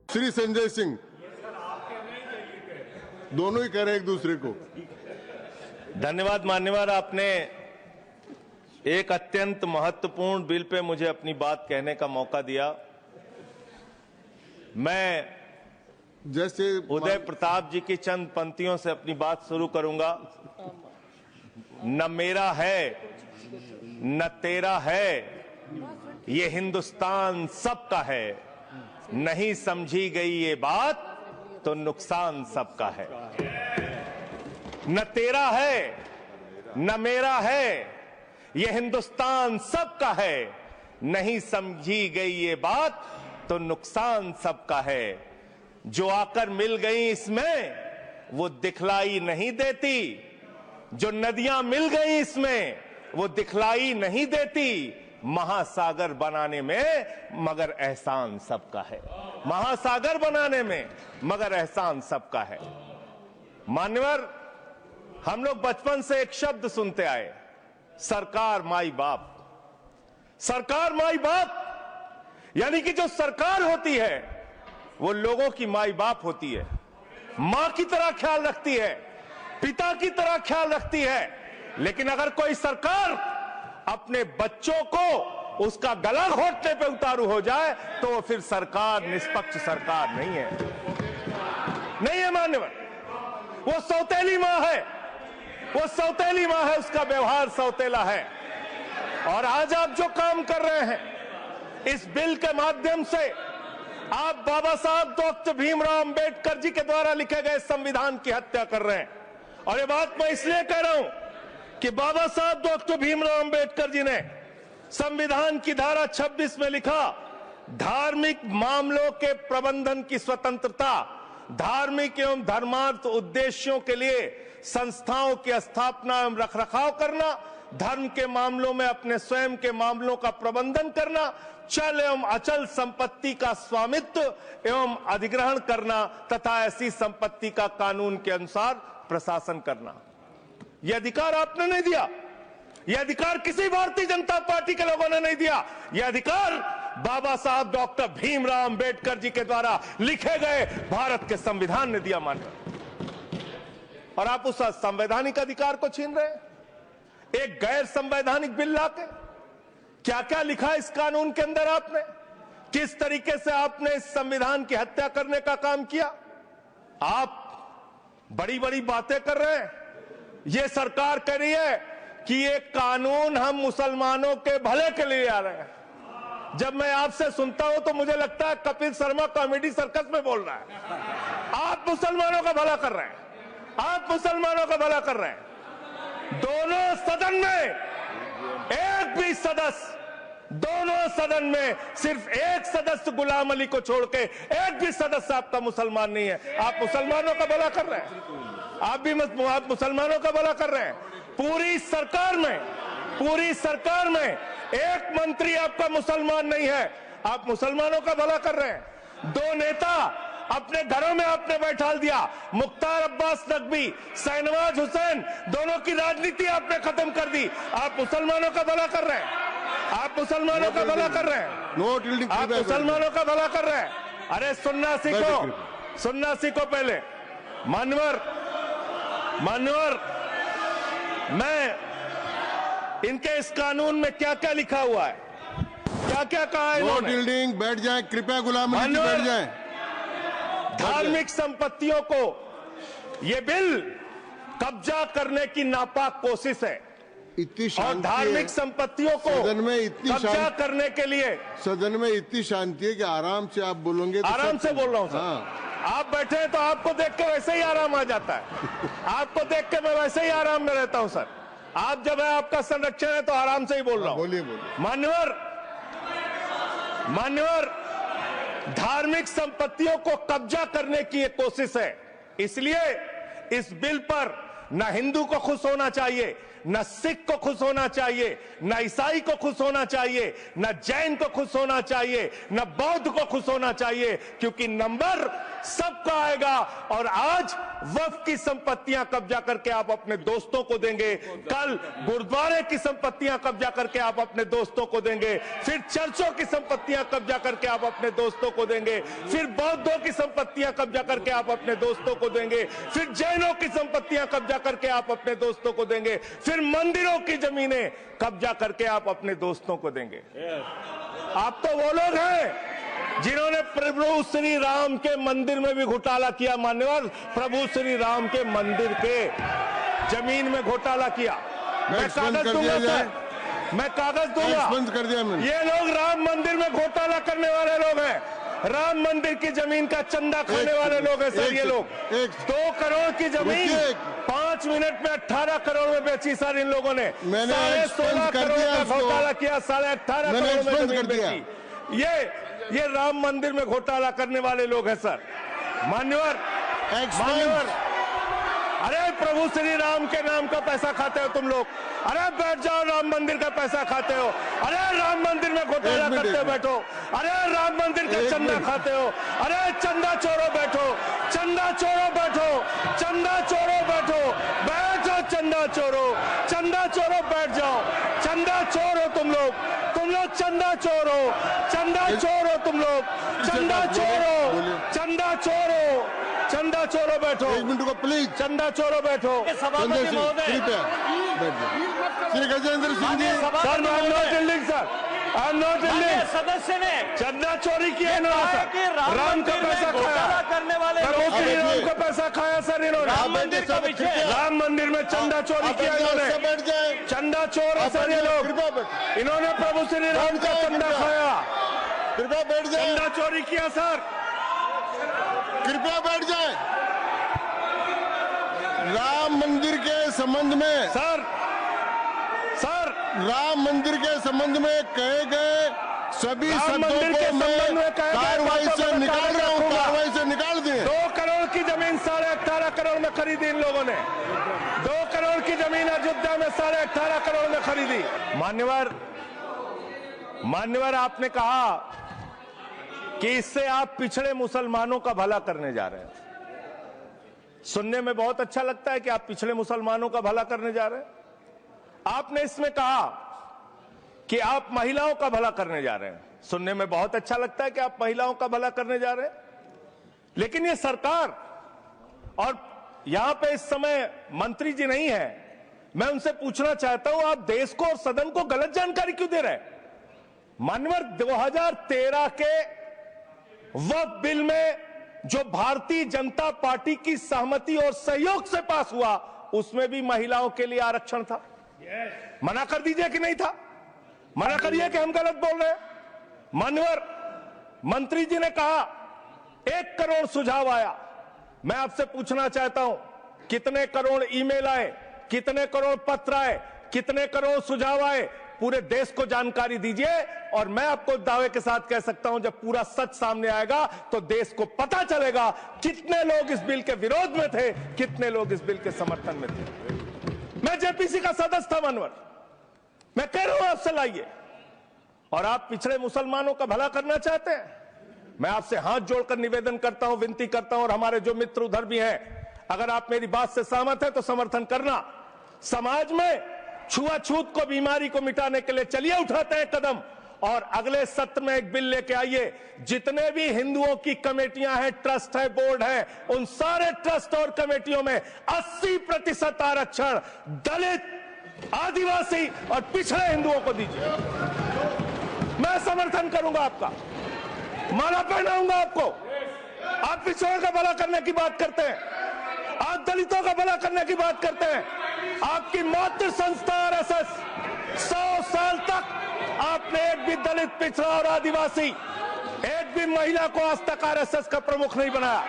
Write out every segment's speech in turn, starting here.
श्री संजय सिंह, दोनों ही कह रहे एक दूसरे को। धन्यवाद मान्यवर, आपने एक अत्यंत महत्वपूर्ण बिल पे मुझे अपनी बात कहने का मौका दिया। मैं जैसे उदय प्रताप जी की चंद पंक्तियों से अपनी बात शुरू करूंगा। न मेरा है न तेरा है, ये हिंदुस्तान सबका है, नहीं समझी गई ये बात तो नुकसान सबका है। न तेरा है न मेरा है, ये हिंदुस्तान सबका है, नहीं समझी गई ये बात तो नुकसान सबका है। जो आकर मिल गई इसमें वो दिखलाई नहीं देती, जो नदियां मिल गई इसमें वो दिखलाई नहीं देती, महासागर बनाने में मगर एहसान सबका है। महासागर बनाने में मगर एहसान सबका है। मान्यवर, हम लोग बचपन से एक शब्द सुनते आए, सरकार माई बाप। सरकार माई बाप यानी कि जो सरकार होती है वो लोगों की माई बाप होती है, मां की तरह ख्याल रखती है, पिता की तरह ख्याल रखती है। लेकिन अगर कोई सरकार अपने बच्चों को उसका गला घोटने पे उतारू हो जाए तो वो फिर सरकार निष्पक्ष सरकार नहीं है। नहीं है मान्यवर, वो सौतेली मां है, वो सौतेली मां है, उसका व्यवहार सौतेला है। और आज आप जो काम कर रहे हैं इस बिल के माध्यम से, आप बाबा साहब डॉक्टर भीमराव अंबेडकर जी के द्वारा लिखे गए संविधान की हत्या कर रहे हैं। और ये बात मैं इसलिए कह रहा हूं कि बाबा साहब डॉक्टर भीमराव अंबेडकर जी ने संविधान की धारा 26 में लिखा, धार्मिक मामलों के प्रबंधन की स्वतंत्रता, धार्मिक एवं धर्मार्थ उद्देश्यों के लिए संस्थाओं की स्थापना एवं रखरखाव करना, धर्म के मामलों में अपने स्वयं के मामलों का प्रबंधन करना, चल एवं अचल संपत्ति का स्वामित्व एवं अधिग्रहण करना तथा ऐसी संपत्ति का कानून के अनुसार प्रशासन करना। यह अधिकार आपने नहीं दिया, यह अधिकार किसी भारतीय जनता पार्टी के लोगों ने नहीं दिया। यह अधिकार बाबा साहब डॉक्टर भीमराव अंबेडकर जी के द्वारा लिखे गए भारत के संविधान ने दिया मानकर, और आप उस संवैधानिक अधिकार को छीन रहे हैं एक गैर संवैधानिक बिल लाके। क्या क्या लिखा इस कानून के अंदर आपने, किस तरीके से आपने इस संविधान की हत्या करने का काम किया। आप बड़ी बड़ी बातें कर रहे हैं। ये सरकार कह रही है कि ये कानून हम मुसलमानों के भले के लिए आ रहे हैं। जब मैं आपसे सुनता हूं तो मुझे लगता है कपिल शर्मा कॉमेडी सर्कस में बोल रहा है। आप मुसलमानों का भला कर रहे हैं, आप मुसलमानों का भला कर रहे हैं। दोनों सदन में एक भी सदस्य, दोनों सदन में सिर्फ एक सदस्य गुलाम अली को छोड़ के एक भी सदस्य आपका मुसलमान नहीं है। आप मुसलमानों का भला कर रहे हैं, आप मुसलमानों का भला कर रहे हैं। पूरी सरकार में एक मंत्री आपका मुसलमान नहीं है, आप मुसलमानों का भला कर रहे हैं। दो नेता अपने घरों में आपने बैठा दिया, मुख्तार अब्बास नकवी, शाहनवाज हुसैन, दोनों की राजनीति आपने खत्म कर दी। आप मुसलमानों का भला कर रहे हैं, आप मुसलमानों का भला कर रहे हैं, आप मुसलमानों का भला कर रहे हैं। अरे सुनना सीखो पहले। मान्यवर, मैं इनके इस कानून में क्या क्या लिखा हुआ है, क्या क्या कहा है इन्होंने। बैठ जाए कृपया, गुलाम अली जी बैठ जाए। धार्मिक संपत्तियों को ये बिल कब्जा करने की नापाक कोशिश है। और धार्मिक संपत्तियों को सदन में कब्जा करने के लिए सदन में इतनी शांति है कि आराम से आप बोलोगे। आराम से बोल रहा हूं सर। हाँ। आप बैठे हैं तो आपको देख के वैसे ही आराम आ जाता है। आपको देख के मैं वैसे ही आराम में रहता हूं सर। आप जब है आपका संरक्षण है तो आराम से ही बोल रहा हूं। बोलिए। मान्यवर, धार्मिक संपत्तियों को कब्जा करने की एक कोशिश है। इसलिए इस बिल पर न हिंदू को खुश होना चाहिए, न सिख को खुश होना चाहिए, न ईसाई को खुश होना चाहिए, न जैन को खुश होना चाहिए, न बौद्ध को खुश होना चाहिए, क्योंकि नंबर सबका आएगा। और आज वक्फ की संपत्तियां कब्जा करके आप अपने दोस्तों को देंगे, कल गुरुद्वारे की संपत्तियां कब्जा करके आप अपने दोस्तों को देंगे, फिर चर्चों की संपत्तियां कब्जा करके आप अपने दोस्तों को देंगे, फिर बौद्धों की संपत्तियां कब्जा करके आप अपने दोस्तों को देंगे, फिर जैनों की संपत्तियां कब्जा करके आप अपने दोस्तों को देंगे, फिर मंदिरों की जमीनें कब्जा करके आप अपने दोस्तों को देंगे। आप तो वो लोग हैं जिन्होंने प्रभु श्री राम के मंदिर में भी घोटाला किया। मान्यवर, प्रभु श्री राम के मंदिर के जमीन में घोटाला किया। मैं कागज दूंगा सर, मैं कागज दूंगा। बंद कर दिया मैंने। ये लोग राम मंदिर में घोटाला करने वाले लोग हैं, राम मंदिर की जमीन का चंदा खाने वाले लोग हैं सर। ये लोग 2 करोड़ की जमीन 5 मिनट में 18 करोड़ में बेची सर इन लोगों ने। 16.5 करोड़ का घोटाला किया, 18.5 करोड़ में जमीन बेची। ये राम मंदिर में घोटाला करने वाले लोग हैं सर। मान्यवर, अरे प्रभु श्री राम के नाम का पैसा खाते हो तुम लोग। अरे बैठ जाओ, राम मंदिर का पैसा खाते हो। अरे राम मंदिर में घोटाला करते हो, बैठो। अरे राम मंदिर का चंदा खाते हो। अरे चंदा चोरो बैठो, चंदा चोरो बैठो, चंदा चोरो बैठो, बैठो चंदा चोरो, चंदा चोरो बैठ जाओ। चंदा चोर हो तुम लोग चंदा चोर हो, चंदा चोर हो तुम लोग, चंदा चोर हो, चंदा चोर हो, चंदा चोरो बैठो। 1 मिनट को प्लीज। चंदा चोरो बैठो। सभापति महोदय, Shri Gajendra Singh ji. Sir I am not yielding sir, I am not yielding. सदस्य ने चंदा चोरी किया इन्होंने सर, राम का पैसा खाया करने वाले प्रभु श्री राम का पैसा खाया सर इन्होंने। राम मंदिर का विषय, राम मंदिर में चंदा चोरी किया इन्होंने। बैठ जाए। चंदा चोर है सर ये लोग। इन्होंने प्रभु श्री राम का चंदा खाया, कृपया बैठ जाए। चंदा चोरी किया सर। कृपया बैठ जाए। राम मंदिर के संबंध में सर राम मंदिर के संबंध में कहे गए सभी शब्दों को मैं कार्रवाई से निकाल रहा हूं, कार्रवाई से निकाल दिए। 2 करोड़ की जमीन 18.5 करोड़ में खरीदी इन लोगों ने। 2 करोड़ की जमीन अयोध्या में 18.5 करोड़ में खरीदी। मान्यवर, आपने कहा कि इससे आप पिछड़े मुसलमानों का भला करने जा रहे हैं। सुनने में बहुत अच्छा लगता है कि आप पिछड़े मुसलमानों का भला करने जा रहे हैं। आपने इसमें कहा कि आप महिलाओं का भला करने जा रहे हैं। सुनने में बहुत अच्छा लगता है कि आप महिलाओं का भला करने जा रहे हैं, लेकिन ये सरकार और यहां पे इस समय मंत्री जी नहीं है, मैं उनसे पूछना चाहता हूं, आप देश को और सदन को गलत जानकारी क्यों दे रहे हैं? मान्यवर, 2013 के वक्फ बिल में जो भारतीय जनता पार्टी की सहमति और सहयोग से पास हुआ, उसमें भी महिलाओं के लिए आरक्षण था। मना कर दीजिए कि नहीं था? मना करिए कि हम गलत बोल रहे हैं। मान्यवर, मंत्री जी ने कहा 1 करोड़ सुझाव आया। मैं आपसे पूछना चाहता हूं, कितने करोड़ ईमेल आए, कितने करोड़ पत्र आए, कितने करोड़ सुझाव आए? पूरे देश को जानकारी दीजिए, और मैं आपको दावे के साथ कह सकता हूं, जब पूरा सच सामने आएगा तो देश को पता चलेगा कितने लोग इस बिल के विरोध में थे, कितने लोग इस बिल के समर्थन में थे। मैं जेपीसी का सदस्य था मानवर, मैं कह रहा हूं आपसे लाइए। और आप पिछड़े मुसलमानों का भला करना चाहते हैं, मैं आपसे हाथ जोड़कर निवेदन करता हूं, विनती करता हूं, और हमारे जो मित्र उधर भी हैं, अगर आप मेरी बात से सहमत हैं तो समर्थन करना। समाज में छुआछूत को, बीमारी को मिटाने के लिए चलिए उठाते हैं कदम, और अगले सत्र में एक बिल लेके आइए। जितने भी हिंदुओं की कमेटियां हैं, ट्रस्ट है, बोर्ड है, उन सारे ट्रस्ट और कमेटियों में 80% आरक्षण दलित, आदिवासी और पिछड़े हिंदुओं को दीजिए। मैं समर्थन करूंगा आपका, माला पहनाऊंगा आपको। आप पिछड़ों का भला करने की बात करते हैं, आप दलितों का भला करने की बात करते हैं। आपकी मातृ संस्था आरएसएस 100 साल तक आपने एक भी दलित, पिछड़ा और आदिवासी, एक भी महिला को आज तक आरएसएस का प्रमुख नहीं बनाया।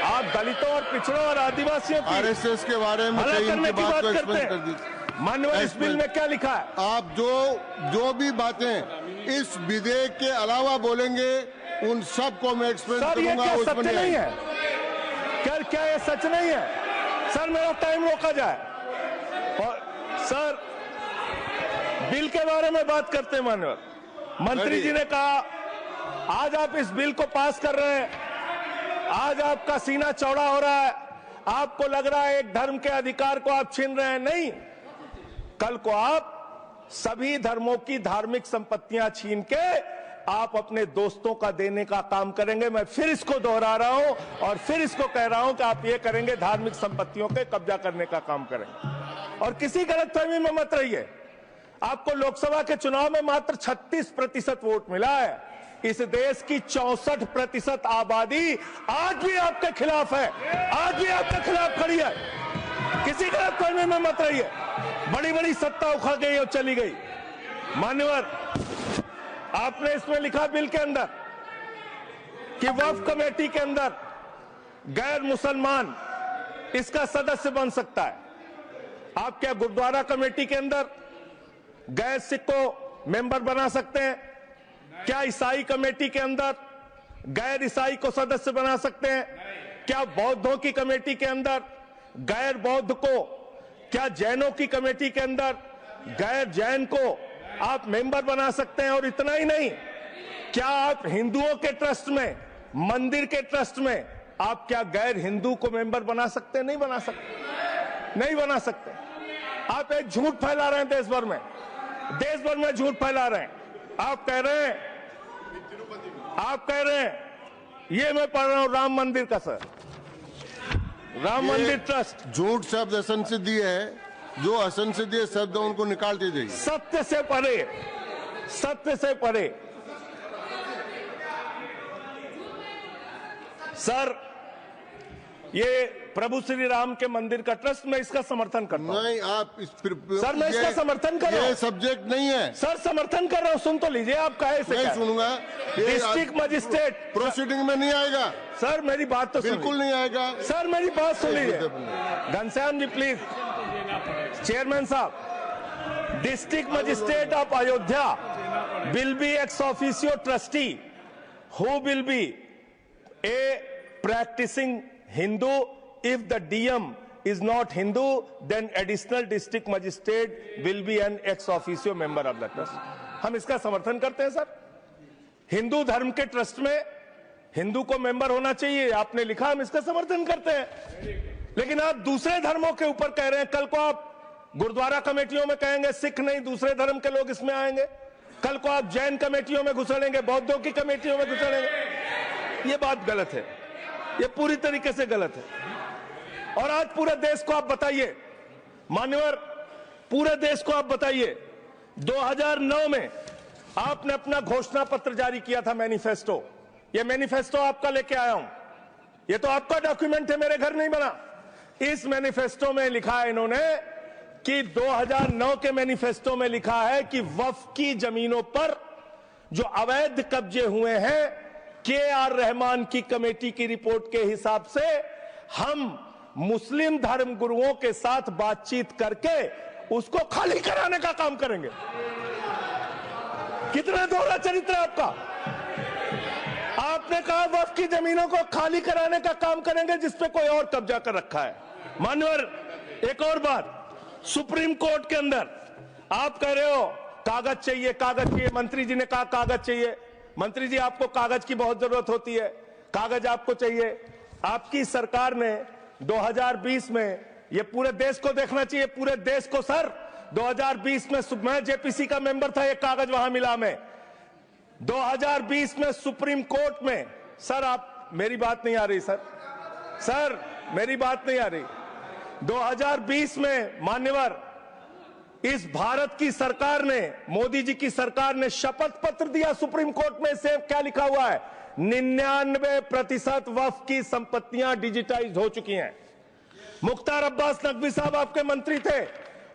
आप दलितों और पिछड़ों और आदिवासियों की आरएसएस के बारे में भला करने की बात करते कर हैं। दीजिए। माननीय, इस बिल में क्या लिखा है? आप जो भी बातें इस विधेयक के अलावा बोलेंगे, उन सब को मैं एक्सप्लेन सर, ये करूंगा। क्या सत्य नहीं है? क्या ये सच नहीं है? सर, मेरा टाइम रोका जाए। और सर, बिल के बारे में बात करते हैं। माननीय मंत्री जी ने कहा आज आप इस बिल को पास कर रहे हैं, आज आपका सीना चौड़ा हो रहा है, आपको लग रहा है एक धर्म के अधिकार को आप छीन रहे हैं। नहीं, कल को आप सभी धर्मों की धार्मिक संपत्तियां छीन के आप अपने दोस्तों का देने का काम करेंगे। मैं फिर इसको दोहरा रहा हूं और फिर इसको कह रहा हूं कि आप ये करेंगे, धार्मिक संपत्तियों के कब्जा करने का काम करेंगे। और किसी गलतफहमी में मत रहिए। आपको लोकसभा के चुनाव में मात्र 36% वोट मिला है। इस देश की 64% आबादी आज भी आपके खिलाफ है, आज भी आपके खिलाफ खड़ी है। किसी गलतफहमी में मत रहिए। बड़ी बड़ी सत्ता उखड़ गई और चली गई। मान्यवर, आपने इसमें लिखा बिल के अंदर कि वक्फ कमेटी के अंदर गैर मुसलमान इसका सदस्य बन सकता है। आप क्या गुरुद्वारा कमेटी के अंदर गैर सिख को मेंबर बना सकते हैं? क्या ईसाई कमेटी के अंदर गैर ईसाई को सदस्य बना सकते हैं? क्या बौद्धों की कमेटी के अंदर गैर बौद्ध को, क्या जैनों की कमेटी के अंदर गैर जैन को आप मेंबर बना सकते हैं? और इतना ही नहीं, क्या आप हिंदुओं के ट्रस्ट में, मंदिर के ट्रस्ट में आप क्या गैर हिंदू को मेंबर बना सकते हैं? नहीं बना सकते, नहीं बना सकते। आप एक झूठ फैला रहे हैं देश भर में, देश भर में झूठ फैला रहे हैं। आप कह रहे हैं ये मैं पढ़ रहा हूं राम मंदिर का, सर, राम मंदिर ट्रस्ट। झूठ शब्द असंसदीय है, जो असंसदीय शब्द है उनको निकाल दीजिए। सत्य से परे, सत्य से परे। सर, ये प्रभु श्री राम के मंदिर का ट्रस्ट, मैं इसका समर्थन करता हूं। नहीं, आप सर, मैं इसका समर्थन कर रहा हूं। ये सब्जेक्ट नहीं है सर, समर्थन कर रहा हूं। सुन तो लीजिए, आप कहे से नहीं सुनूंगा। डिस्ट्रिक्ट मजिस्ट्रेट प्रोसीडिंग में नहीं आएगा सर, मेरी बात तो बिल्कुल नहीं आएगा सर, मेरी बात सुन लीजिए। घनश्याम जी प्लीज, चेयरमैन साहब, district magistrate of Ayodhya will be ex officio trustee who will be a practising Hindu. If the DM is not Hindu, then additional district magistrate will be an ex officio member of the trust. हम इसका समर्थन करते हैं sir. Hindu धर्म के trust में हिंदू को member होना चाहिए, आपने लिखा, हम इसका समर्थन करते हैं। लेकिन आप दूसरे धर्मों के ऊपर कह रहे हैं। कल को आप गुरुद्वारा कमेटियों में कहेंगे सिख नहीं, दूसरे धर्म के लोग इसमें आएंगे। कल को आप जैन कमेटियों में घुसड़ेंगे, बौद्धों की कमेटियों में घुसड़ेंगे। ये बात गलत है, ये पूरी तरीके से गलत है। और आज पूरे देश को आप बताइए, मान्यवर, पूरे देश को आप बताइए, 2009 में आपने अपना घोषणा पत्र जारी किया था, मैनिफेस्टो। ये मैनिफेस्टो आपका लेके आया हूं, ये तो आपका डॉक्यूमेंट है, मेरे घर नहीं बना। इस मैनिफेस्टो में लिखा है इन्होंने कि 2009 के मैनिफेस्टो में लिखा है कि वक्फ की जमीनों पर जो अवैध कब्जे हुए हैं, के.आर. रहमान की कमेटी की रिपोर्ट के हिसाब से हम मुस्लिम धर्म गुरुओं के साथ बातचीत करके उसको खाली कराने का काम करेंगे। कितना दोहरा चरित्र है आपका। आपने कहा वक्फ की जमीनों को खाली कराने का काम करेंगे जिसपे कोई और कब्जा कर रखा है। मान्यवर, एक और बात, सुप्रीम कोर्ट के अंदर आप कह रहे हो कागज चाहिए, कागज चाहिए। मंत्री जी ने कहा कागज चाहिए। मंत्री जी, आपको कागज की बहुत जरूरत होती है, कागज आपको चाहिए। आपकी सरकार ने 2020 में, ये पूरे देश को देखना चाहिए, पूरे देश को सर, 2020 में मैं जेपीसी का मेंबर था, एक कागज वहां मिला मैं 2020 में सुप्रीम कोर्ट में। सर, आप, मेरी बात नहीं आ रही सर, सर मेरी बात नहीं आ रही। 2020 में मान्यवर, इस भारत की सरकार ने, मोदी जी की सरकार ने शपथ पत्र दिया सुप्रीम कोर्ट में। से क्या लिखा हुआ है? 99% वक्फ की संपत्तियां डिजिटाइज हो चुकी हैं। मुख्तार अब्बास नकवी साहब आपके मंत्री थे,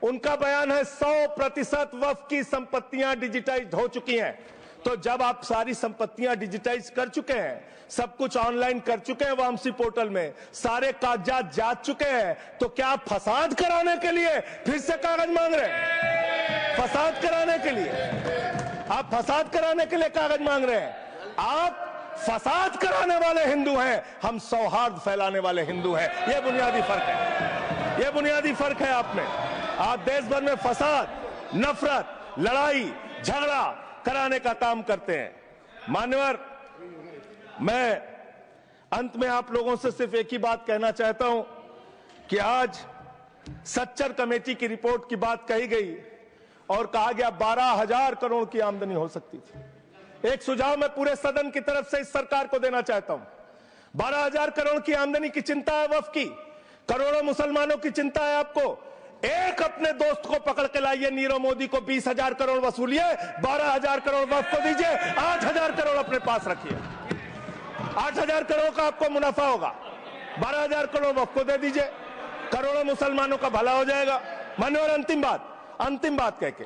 उनका बयान है 100% वक्फ की संपत्तियां डिजिटाइज हो चुकी हैं। तो जब आप सारी संपत्तियां डिजिटाइज कर चुके हैं, सब कुछ ऑनलाइन कर चुके हैं वामसी पोर्टल में, सारे कागजात जा चुके हैं, तो क्या आप फसाद कराने के लिए फिर से कागज मांग रहे हैं? फसाद कराने के लिए, आप फसाद कराने के लिए कागज मांग रहे हैं। आप फसाद कराने वाले हिंदू हैं, हम सौहार्द फैलाने वाले हिंदू हैं। यह बुनियादी फर्क है, यह बुनियादी फर्क है आप में। आप देश भर में फसाद, नफरत, लड़ाई, झगड़ा कराने का काम करते हैं। मान्यवर, मैं अंत में आप लोगों से सिर्फ एक ही बात कहना चाहता हूं कि आज सच्चर कमेटी की रिपोर्ट की बात कही गई और कहा गया 12,000 करोड़ की आमदनी हो सकती थी। एक सुझाव मैं पूरे सदन की तरफ से इस सरकार को देना चाहता हूं। 12,000 करोड़ की आमदनी की चिंता है वक्फ की, करोड़ों मुसलमानों की चिंता है आपको। एक अपने दोस्त को पकड़ के लाइए, नीरव मोदी को 20,000 करोड़ वसूलिए, 12,000 करोड़ वक्फ को दीजिए, 8,000 करोड़ अपने पास रखिए। 8,000 करोड़ का आपको मुनाफा होगा, 12,000 करोड़ वक्फ को दे दीजिए, करोड़ों मुसलमानों का भला हो जाएगा। मान्यवर अंतिम बात कह के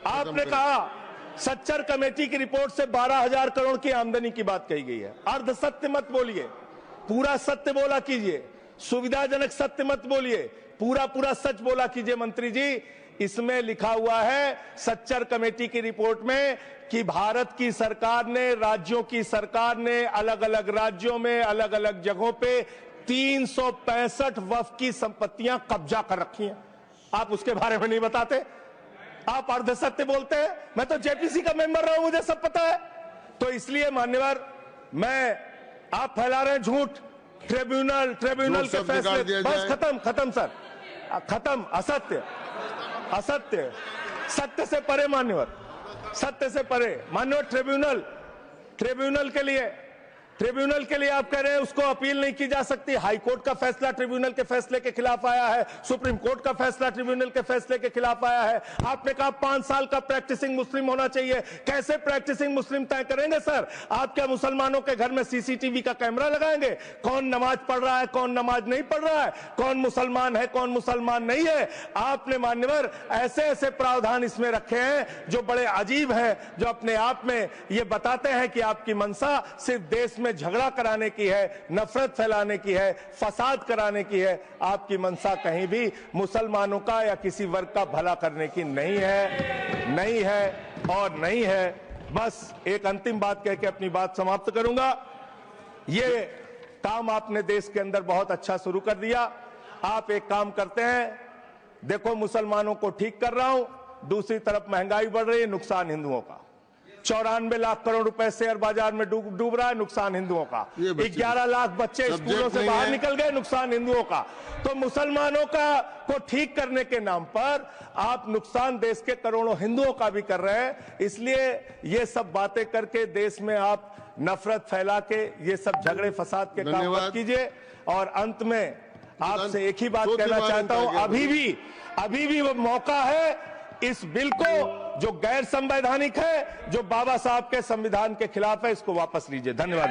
आपने कहा सच्चर कमेटी की रिपोर्ट से 12,000 करोड़ की आमदनी की बात कही गई है। अर्ध सत्य मत बोलिए, पूरा सत्य बोला कीजिए, सुविधाजनक सत्य मत बोलिए, पूरा सच बोला कीजिए। मंत्री जी, इसमें लिखा हुआ है सच्चर कमेटी की रिपोर्ट में कि भारत की सरकार ने, राज्यों की सरकार ने अलग अलग राज्यों में अलग अलग जगहों पे 365 वक्फ की संपत्तियां कब्जा कर रखी हैं। आप उसके बारे में नहीं बताते, आप अर्ध सत्य बोलते हैं। मैं तो जेपीसी का मेंबर रहा हूं, मुझे सब पता है। तो इसलिए मान्यवर, आप फैला रहे हैं झूठ, ट्रिब्यूनल के फैसले, बस खत्म सर, खत्म। असत्य, सत्य से परे मान्यवर, सत्य से परे मान्यवर। ट्रिब्यूनल के लिए आप कह रहे हैं उसको अपील नहीं की जा सकती। हाई कोर्ट का फैसला ट्रिब्यूनल के फैसले के खिलाफ आया है, सुप्रीम कोर्ट का फैसला ट्रिब्यूनल के फैसले के खिलाफ आया है। आपने कहा 5 साल का प्रैक्टिसिंग मुस्लिम होना चाहिए। कैसे प्रैक्टिसिंग मुस्लिम तय करेंगे सर? आप क्या मुसलमानों के घर में सीसीटीवी का कैमरा लगाएंगे? कौन नमाज पढ़ रहा है, कौन नमाज नहीं पढ़ रहा है, कौन मुसलमान है, कौन मुसलमान नहीं है? आपने मान्यवर ऐसे प्रावधान इसमें रखे हैं जो बड़े अजीब हैं, जो अपने आप में ये बताते हैं कि आपकी मंशा सिर्फ देश में झगड़ा कराने की है, नफरत फैलाने की है, फसाद कराने की है। आपकी मंशा कहीं भी मुसलमानों का या किसी वर्ग का भला करने की नहीं है। बस एक अंतिम बात कह के अपनी बात समाप्त करूंगा। ये काम आपने देश के अंदर बहुत अच्छा शुरू कर दिया। आप एक काम करते हैं, देखो मुसलमानों को ठीक कर रहा हूं, दूसरी तरफ महंगाई बढ़ रही है, नुकसान हिंदुओं का। 94 लाख करोड़ रुपए शेयर बाजार में डूब रहा है, नुकसान हिंदुओं का। 11 लाख बच्चे स्कूलों से बाहर निकल गए, नुकसान हिंदुओं का। तो मुसलमानों को ठीक करने के नाम पर आप नुकसान देश के करोड़ों हिंदुओं का भी कर रहे हैं। इसलिए ये सब बातें करके देश में आप नफरत फैला के ये सब झगड़े फसाद के काम मत कीजिए। और अंत में आपसे एक ही बात कहना चाहता हूं, अभी भी वो मौका है इस बिल को जो गैर संवैधानिक है, जो बाबा साहब के संविधान के खिलाफ है, इसको वापस लीजिए। धन्यवाद।